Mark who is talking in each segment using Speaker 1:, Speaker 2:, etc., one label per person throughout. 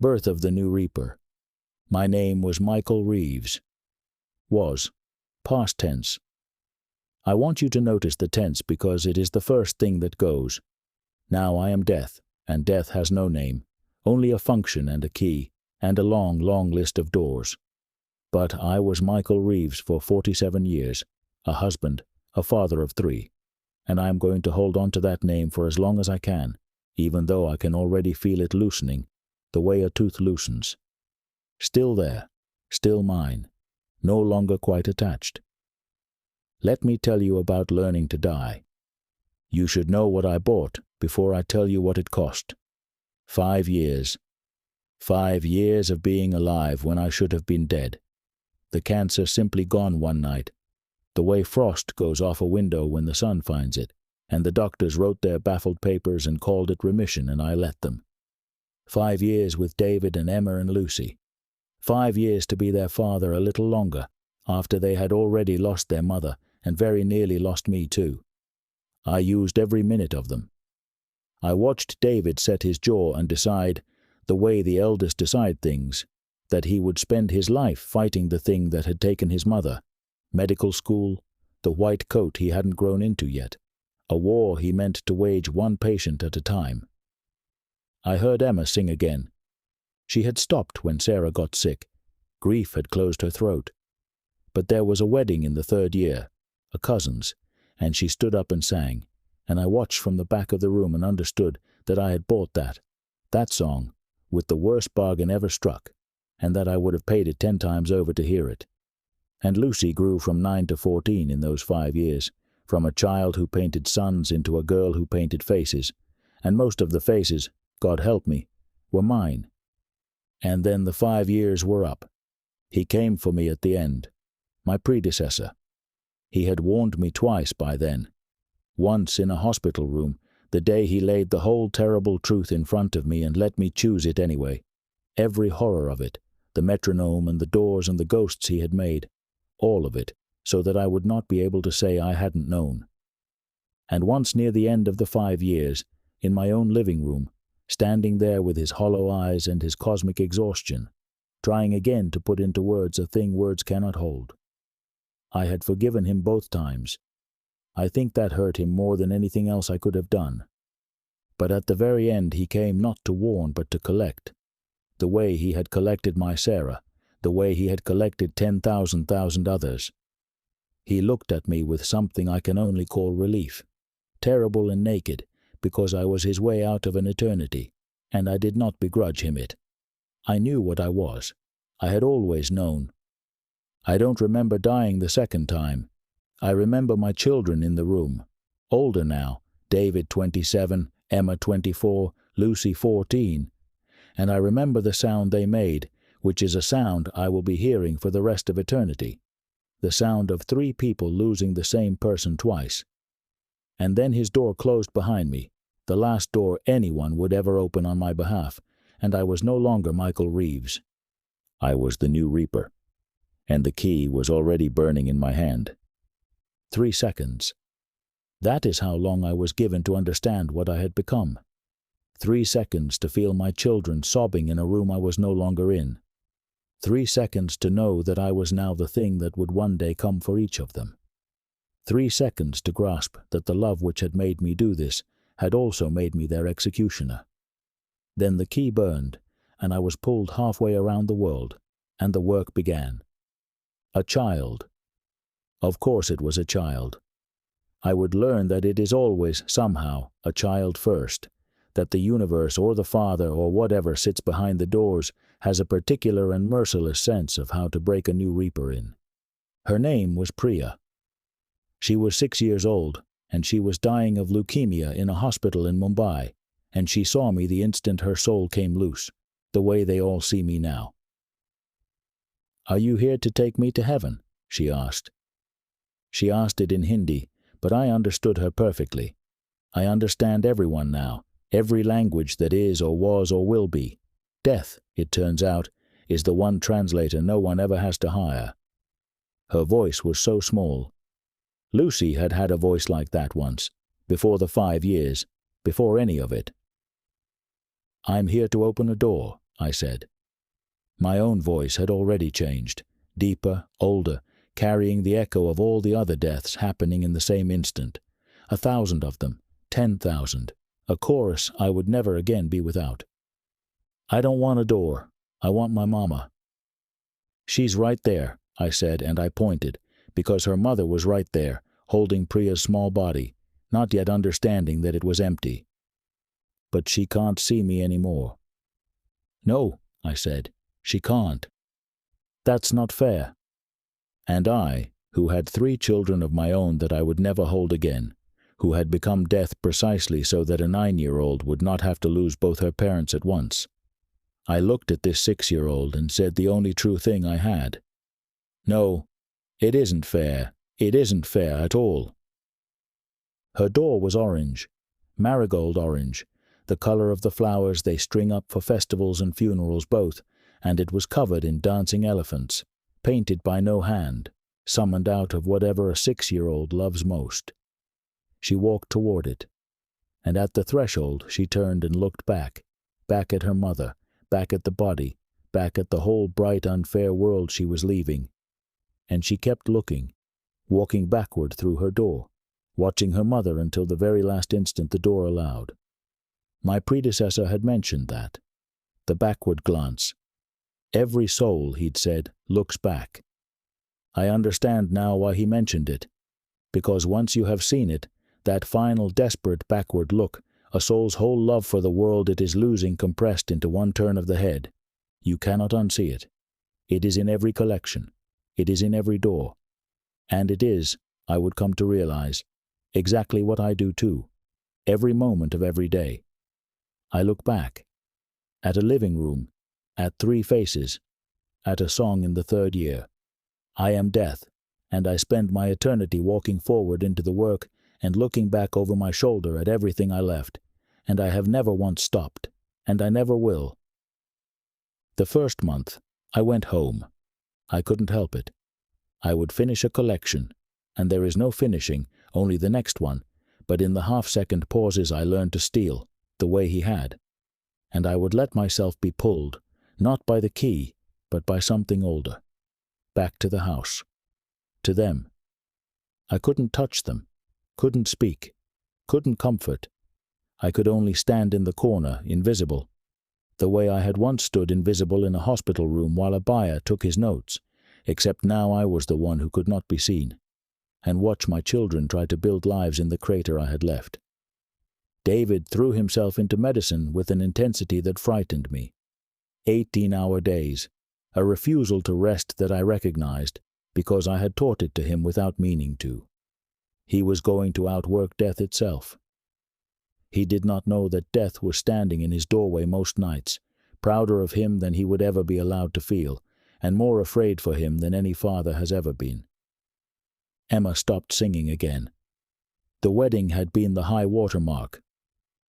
Speaker 1: Birth of the New Reaper. My name was Michael Reeves. Was. Past tense. I want you to notice the tense because it is the first thing that goes. Now I am death, and death has no name, only a function and a key, and a long, long list of doors. But I was Michael Reeves for 47 years, a husband, a father of 3, and I am going to hold on to that name for as long as I can, even though I can already feel it loosening, the way a tooth loosens. Still there, still mine, no longer quite attached. Let me tell you about learning to die. You should know what I bought before I tell you what it cost. 5 years. 5 years of being alive when I should have been dead. The cancer simply gone one night, the way frost goes off a window when the sun finds it, and the doctors wrote their baffled papers and called it remission, and I let them. 5 years with David and Emma and Lucy. 5 years to be their father a little longer, after they had already lost their mother and very nearly lost me too. I used every minute of them. I watched David set his jaw and decide, the way the eldest decide things, that he would spend his life fighting the thing that had taken his mother, medical school, the white coat he hadn't grown into yet, a war he meant to wage one patient at a time. I heard Emma sing again. She had stopped when Sarah got sick. Grief had closed her throat. But there was a wedding in the 3rd year, a cousin's, and she stood up and sang, and I watched from the back of the room and understood that I had bought that song, with the worst bargain ever struck, and that I would have paid it 10 times over to hear it. And Lucy grew from 9 to 14 in those 5 years, from a child who painted suns into a girl who painted faces, and most of the faces, God help me, were mine. And then the 5 years were up. He came for me at the end, my predecessor. He had warned me twice by then. Once in a hospital room, the day he laid the whole terrible truth in front of me and let me choose it anyway. Every horror of it, the metronome and the doors and the ghosts he had made, all of it, so that I would not be able to say I hadn't known. And once near the end of the 5 years, in my own living room, standing there with his hollow eyes and his cosmic exhaustion, trying again to put into words a thing words cannot hold. I had forgiven him both times. I think that hurt him more than anything else I could have done. But at the very end he came not to warn but to collect. The way he had collected my Sarah, the way he had collected 10,000 others. He looked at me with something I can only call relief, terrible and naked, because I was his way out of an eternity, and I did not begrudge him it. I knew what I was. I had always known. I don't remember dying the second time. I remember my children in the room, older now, David 27, Emma 24, Lucy 14, and I remember the sound they made, which is a sound I will be hearing for the rest of eternity, the sound of 3 people losing the same person twice. And then his door closed behind me, the last door anyone would ever open on my behalf, and I was no longer Michael Reeves. I was the New Reaper, and the key was already burning in my hand. 3 seconds. That is how long I was given to understand what I had become. 3 seconds to feel my children sobbing in a room I was no longer in. 3 seconds to know that I was now the thing that would one day come for each of them. 3 seconds to grasp that the love which had made me do this had also made me their executioner. Then the key burned, and I was pulled halfway around the world, and the work began. A child. Of course it was a child. I would learn that it is always, somehow, a child first, that the universe or the Father or whatever sits behind the doors has a particular and merciless sense of how to break a new reaper in. Her name was Priya. She was 6 years old, and she was dying of leukemia in a hospital in Mumbai, and she saw me the instant her soul came loose, the way they all see me now. "Are you here to take me to heaven?" she asked. She asked it in Hindi, but I understood her perfectly. I understand everyone now, every language that is or was or will be. Death, it turns out, is the one translator no one ever has to hire. Her voice was so small. Lucy had had a voice like that once, before the 5 years, before any of it. "I'm here to open a door," I said. My own voice had already changed, deeper, older, carrying the echo of all the other deaths happening in the same instant. 1,000 of them, 10,000, a chorus I would never again be without. I don't want a door. I want my mama. She's right there, I said, and I pointed, because her mother was right there, holding Priya's small body, not yet understanding that it was empty. But she can't see me anymore. No, I said, she can't. That's not fair. And I, who had 3 children of my own that I would never hold again, who had become death precisely so that a 9-year-old would not have to lose both her parents at once, I looked at this 6-year-old and said the only true thing I had. No, it isn't fair. It isn't fair at all. Her door was orange, marigold orange, the color of the flowers they string up for festivals and funerals both, and it was covered in dancing elephants, painted by no hand, summoned out of whatever a 6-year-old loves most. She walked toward it, and at the threshold she turned and looked back at her mother, back at the body, back at the whole bright, unfair world she was leaving. And she kept looking, walking backward through her door, watching her mother until the very last instant the door allowed. My predecessor had mentioned that. The backward glance. Every soul, he'd said, looks back. I understand now why he mentioned it, because once you have seen it, that final desperate backward look, a soul's whole love for the world it is losing compressed into one turn of the head, you cannot unsee it. It is in every collection. It is in every door. And it is, I would come to realize, exactly what I do too, every moment of every day. I look back, at a living room, at 3 faces, at a song in the 3rd year. I am death, and I spend my eternity walking forward into the work and looking back over my shoulder at everything I left, and I have never once stopped, and I never will. The first month, I went home. I couldn't help it. I would finish a collection, and there is no finishing, only the next one, but in the half-second pauses I learned to steal, the way he had. And I would let myself be pulled, not by the key, but by something older. Back to the house. To them. I couldn't touch them, couldn't speak, couldn't comfort. I could only stand in the corner, invisible, the way I had once stood invisible in a hospital room while a buyer took his notes, except now I was the one who could not be seen, and watch my children try to build lives in the crater I had left. David threw himself into medicine with an intensity that frightened me. 18-hour days, a refusal to rest that I recognized, because I had taught it to him without meaning to. He was going to outwork death itself. He did not know that death was standing in his doorway most nights, prouder of him than he would ever be allowed to feel, and more afraid for him than any father has ever been. Emma stopped singing again. The wedding had been the high water mark.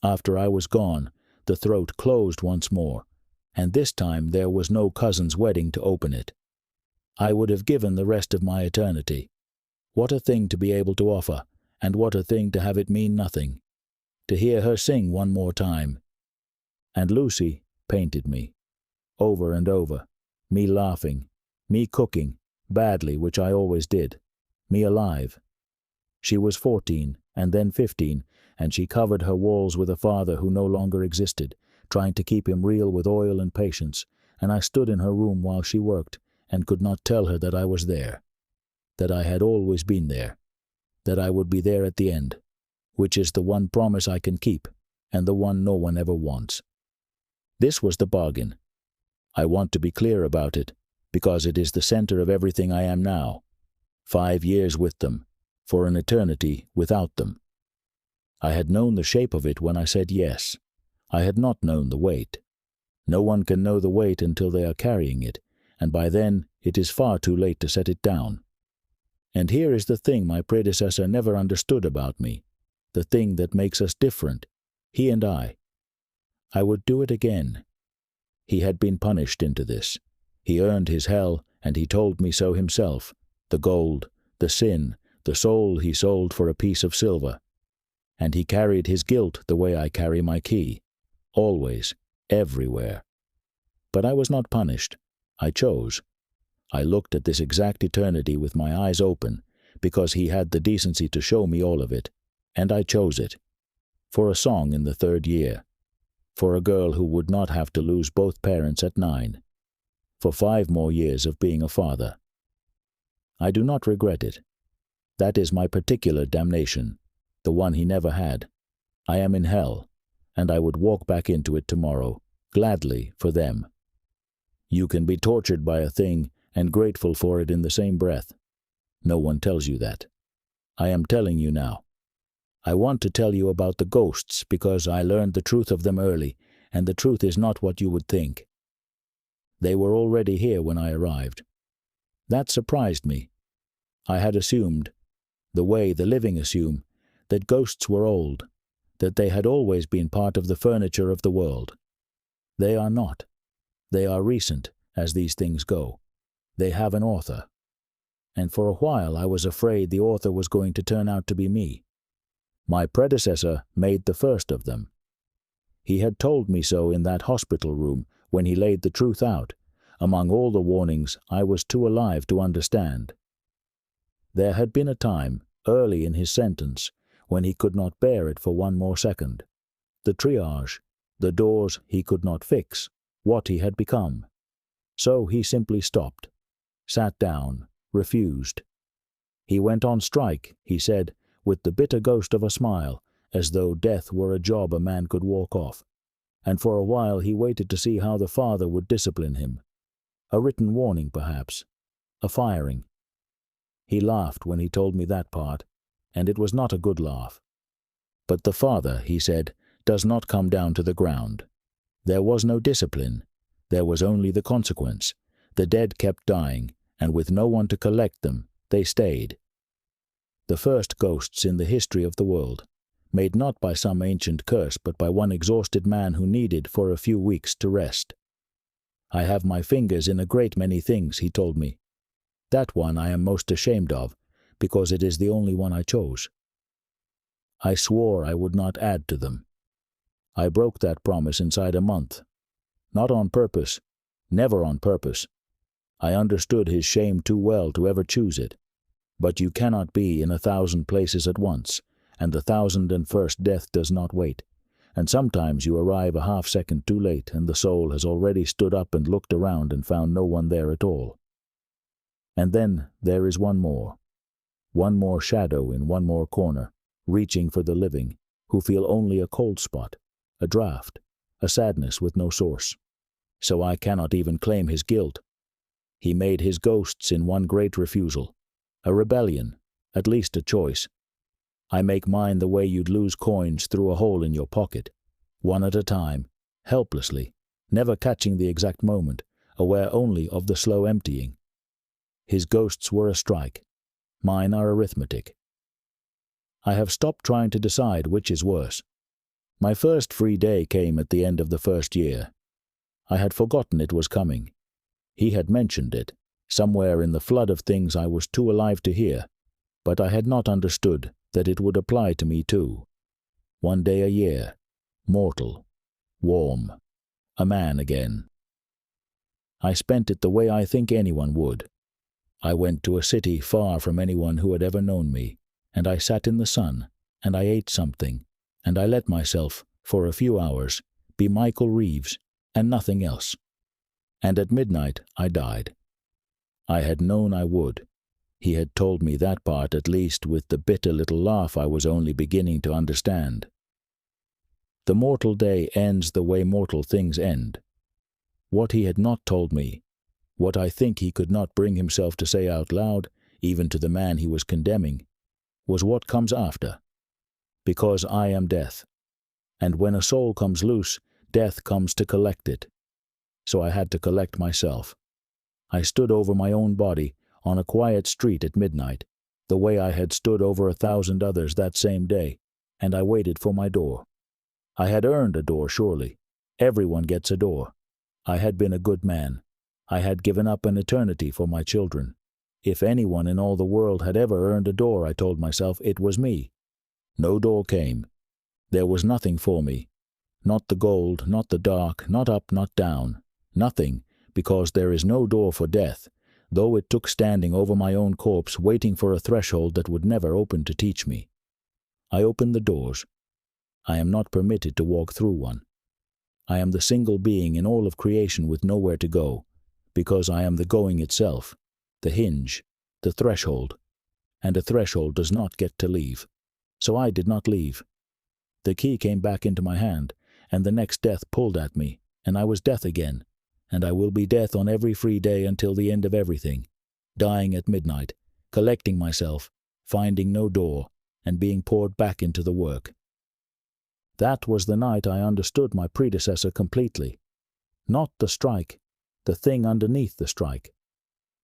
Speaker 1: After I was gone, the throat closed once more, and this time there was no cousin's wedding to open it. I would have given the rest of my eternity. What a thing to be able to offer, and what a thing to have it mean nothing. To hear her sing one more time. And Lucy painted me, over and over, me laughing, me cooking, badly, which I always did, me alive. She was 14, and then 15, and she covered her walls with a father who no longer existed, trying to keep him real with oil and patience, and I stood in her room while she worked, and could not tell her that I was there, that I had always been there, that I would be there at the end, which is the one promise I can keep, and the one no one ever wants. This was the bargain. I want to be clear about it, because it is the center of everything I am now. 5 years with them, for an eternity without them. I had known the shape of it when I said yes. I had not known the weight. No one can know the weight until they are carrying it, and by then it is far too late to set it down. And here is the thing my predecessor never understood about me, the thing that makes us different, he and I. I would do it again. He had been punished into this. He earned his hell, and he told me so himself. The gold, the sin, the soul he sold for a piece of silver. And he carried his guilt the way I carry my key, always, everywhere. But I was not punished. I chose. I looked at this exact eternity with my eyes open, because he had the decency to show me all of it, and I chose it. For a song in the 3rd year. For a girl who would not have to lose both parents at 9. For 5 more years of being a father. I do not regret it. That is my particular damnation, the one he never had. I am in hell, and I would walk back into it tomorrow, gladly, for them. You can be tortured by a thing and grateful for it in the same breath. No one tells you that. I am telling you now. I want to tell you about the ghosts because I learned the truth of them early, and the truth is not what you would think. They were already here when I arrived. That surprised me. I had assumed, the way the living assume, that ghosts were old, that they had always been part of the furniture of the world. They are not. They are recent, as these things go. They have an author. And for a while I was afraid the author was going to turn out to be me. My predecessor made the first of them. He had told me so in that hospital room when he laid the truth out, among all the warnings I was too alive to understand. There had been a time, early in his sentence, when he could not bear it for one more second. The triage, the doors he could not fix, what he had become. So he simply stopped, sat down, refused. He went on strike, he said, with the bitter ghost of a smile, as though death were a job a man could walk off. And for a while he waited to see how the Father would discipline him. A written warning, perhaps. A firing. He laughed when he told me that part, and it was not a good laugh. But the Father, he said, does not come down to the ground. There was no discipline. There was only the consequence. The dead kept dying, and with no one to collect them, they stayed. The first ghosts in the history of the world, made not by some ancient curse but by one exhausted man who needed for a few weeks to rest. I have my fingers in a great many things, he told me. That one I am most ashamed of, because it is the only one I chose. I swore I would not add to them. I broke that promise inside a month. Not on purpose, never on purpose. I understood his shame too well to ever choose it. But you cannot be in 1,000 places at once, and the 1,001st death does not wait, and sometimes you arrive a half-second too late, and the soul has already stood up and looked around and found no one there at all. And then there is one more shadow in one more corner, reaching for the living, who feel only a cold spot, a draught, a sadness with no source. So I cannot even claim his guilt. He made his ghosts in one great refusal, a rebellion, at least a choice. I make mine the way you'd lose coins through a hole in your pocket, one at a time, helplessly, never catching the exact moment, aware only of the slow emptying. His ghosts were a strike. Mine are arithmetic. I have stopped trying to decide which is worse. My first free day came at the end of the 1st year. I had forgotten it was coming. He had mentioned it, somewhere in the flood of things I was too alive to hear, but I had not understood that it would apply to me too. 1 day a year, mortal, warm, a man again. I spent it the way I think anyone would. I went to a city far from anyone who had ever known me, and I sat in the sun, and I ate something, and I let myself, for a few hours, be Michael Reeves, and nothing else. And at midnight I died. I had known I would. He had told me that part at least with the bitter little laugh I was only beginning to understand. The mortal day ends the way mortal things end. What he had not told me, what I think he could not bring himself to say out loud, even to the man he was condemning, was what comes after. Because I am death. And when a soul comes loose, death comes to collect it. So I had to collect myself. I stood over my own body on a quiet street at midnight, the way I had stood over 1,000 others that same day, and I waited for my door. I had earned a door, surely. Everyone gets a door. I had been a good man. I had given up an eternity for my children. If anyone in all the world had ever earned a door, I told myself, it was me. No door came. There was nothing for me. Not the gold, not the dark, not up, not down. Nothing, because there is no door for death, though it took standing over my own corpse waiting for a threshold that would never open to teach me. I open the doors. I am not permitted to walk through one. I am the single being in all of creation with nowhere to go, because I am the going itself, the hinge, the threshold, and a threshold does not get to leave. So I did not leave. The key came back into my hand, and the next death pulled at me, and I was death again, and I will be death on every free day until the end of everything, dying at midnight, collecting myself, finding no door, and being poured back into the work. That was the night I understood my predecessor completely. Not the strike, the thing underneath the strike.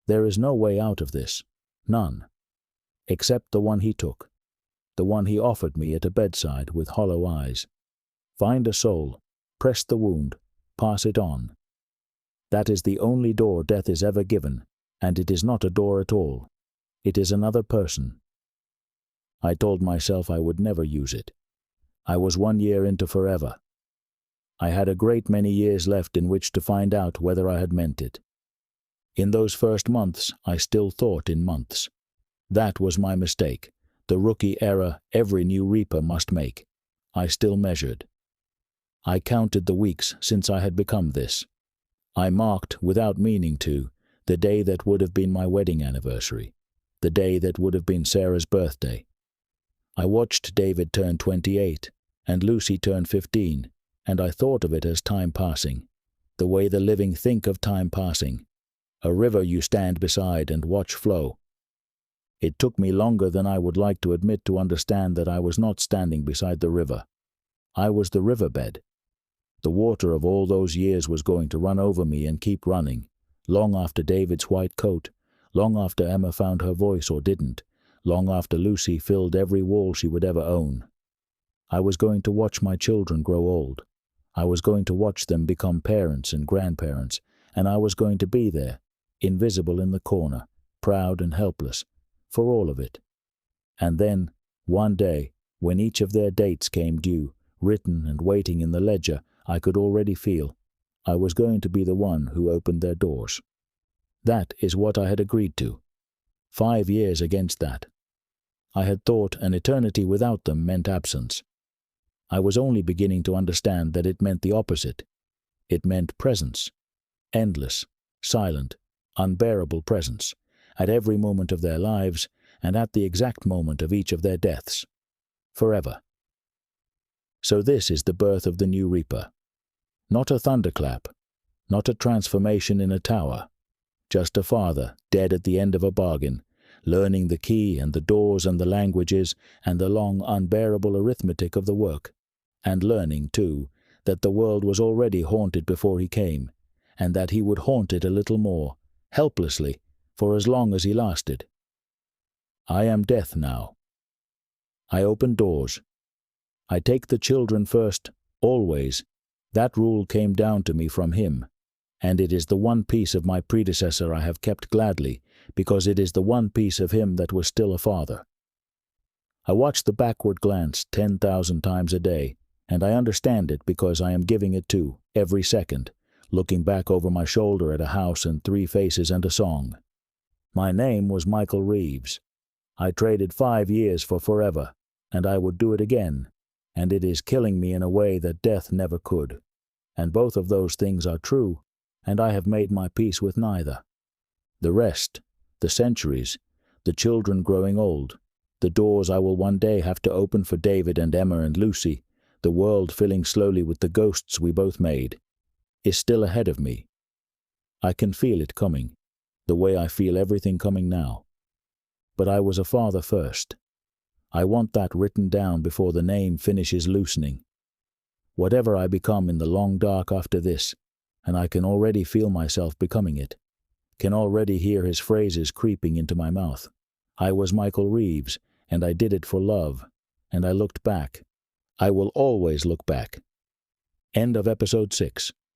Speaker 1: There is no way out of this, none, except the one he took, the one he offered me at a bedside with hollow eyes. Find a soul, press the wound, pass it on. That is the only door death is ever given, and it is not a door at all. It is another person. I told myself I would never use it. I was 1 year into forever. I had a great many years left in which to find out whether I had meant it. In those first months, I still thought in months. That was my mistake, the rookie error every new reaper must make. I still measured. I counted the weeks since I had become this. I marked, without meaning to, the day that would have been my wedding anniversary, the day that would have been Sarah's birthday. I watched David turn 28, and Lucy turn 15, and I thought of it as time passing, the way the living think of time passing, a river you stand beside and watch flow. It took me longer than I would like to admit to understand that I was not standing beside the river. I was the riverbed. The water of all those years was going to run over me and keep running, long after David's white coat, long after Emma found her voice or didn't, long after Lucy filled every wall she would ever own. I was going to watch my children grow old. I was going to watch them become parents and grandparents, and I was going to be there, invisible in the corner, proud and helpless, for all of it. And then, one day, when each of their dates came due, written and waiting in the ledger, I could already feel I was going to be the one who opened their doors. That is what I had agreed to. 5 years against that. I had thought an eternity without them meant absence. I was only beginning to understand that it meant the opposite. It meant presence. Endless, silent, unbearable presence, at every moment of their lives and at the exact moment of each of their deaths. Forever. So this is the birth of the new reaper. Not a thunderclap, not a transformation in a tower, just a father dead at the end of a bargain, learning the key and the doors and the languages and the long unbearable arithmetic of the work, and learning, too, that the world was already haunted before he came, and that he would haunt it a little more, helplessly, for as long as he lasted. I am death now. I open doors. I take the children first, always. That rule came down to me from him, and it is the one piece of my predecessor I have kept gladly, because it is the one piece of him that was still a father. I watch the backward glance 10,000 times a day, and I understand it because I am giving it to, every second, looking back over my shoulder at a house and 3 faces and a song. My name was Michael Reeves. I traded 5 years for forever, and I would do it again, and it is killing me in a way that death never could. And both of those things are true, and I have made my peace with neither. The rest, the centuries, the children growing old, the doors I will one day have to open for David and Emma and Lucy, the world filling slowly with the ghosts we both made, is still ahead of me. I can feel it coming, the way I feel everything coming now. But I was a father first. I want that written down before the name finishes loosening. Whatever I become in the long dark after this, and I can already feel myself becoming it, can already hear his phrases creeping into my mouth. I was Michael Reeves, and I did it for love, and I looked back. I will always look back. End of episode 6.